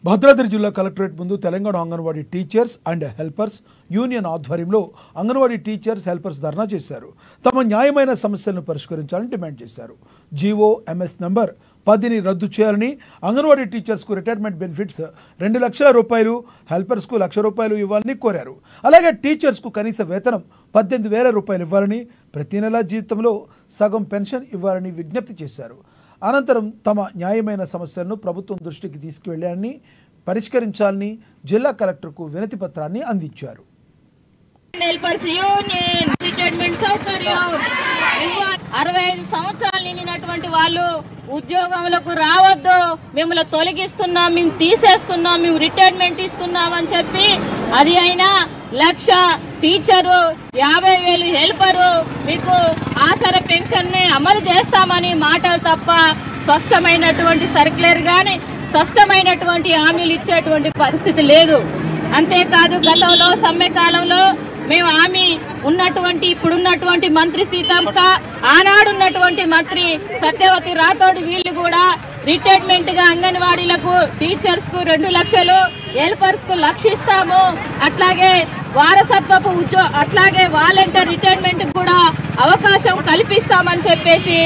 భద్రాద్రి జిల్లా కలెక్టరేట్ ముందు Telangana anganwadi teachers and helpers union ఆధ్వర్యంలో అంగన్వాడీ టీచర్స్ హెల్పర్స్ ధర్నా చేశారు. తమ న్యాయమైన సమస్యలను పరిష్కరించాలని డిమాండ్ చేశారు. జీవో ఎంఎస్ నంబర్ 10ని రద్దు చేయాలని, అంగన్వాడీ టీచర్స్కు రిటైర్మెంట్ బెనిఫిట్స్ 2 లక్షల రూపాయలు, హెల్పర్స్కు 1 లక్ష రూపాయలు ఇవ్వాలని కోరారు. అలాగే టీచర్స్కు కనీస వేతనం 18,000 రూపాయలు ఇవ్వాలని, ప్రతి నెల జీతంలో సగం పెన్షన్ ఇవ్వాలని విజ్ఞప్తి చేశారు. అనంతరం తమ న్యాయమైన సమస్యలను ప్రభుత్వం దృష్టికి తీసుకువెళ్లాలని, పరిష్కరించాలని జిల్లా కలెక్టర్కు వినతి పత్రాన్ని అందించారు. 65 సంవత్సరాలు నిండినటువంటి వాళ్ళు ఉద్యోగంలోకి రావద్దు, మిమ్మల్ని తొలగిస్తున్నాం, మేము తీసేస్తున్నాం, మేము రిటైర్మెంట్ ఇస్తున్నాం అని చెప్పి అది అయినా 1,00,000 టీచరు, 50,000 హెల్పరు, మీకు ఆసరా పెన్షన్ అమలు చేస్తామని మాటలు తప్ప స్పష్టమైనటువంటి సర్క్యులర్ కానీ స్పష్టమైనటువంటి హామీలు ఇచ్చేటువంటి పరిస్థితి లేదు. అంతేకాదు గతంలో సమ్మె కాలంలో మేము హామీ ఉన్నటువంటి ఇప్పుడున్నటువంటి మంత్రి సీతక్క, ఆనాడున్నటువంటి మంత్రి సత్యవతి రాథోడ్ వీళ్ళు కూడా రిటైర్మెంట్గా అంగన్వాడీలకు టీచర్స్కు 2 లక్షలు, హెల్పర్స్కు 1 లక్ష ఇస్తాము, అట్లాగే వారసత్వపు అట్లాగే వాలంటీర్ రిటైర్మెంట్ కూడా అవకాశం కల్పిస్తామని చెప్పేసి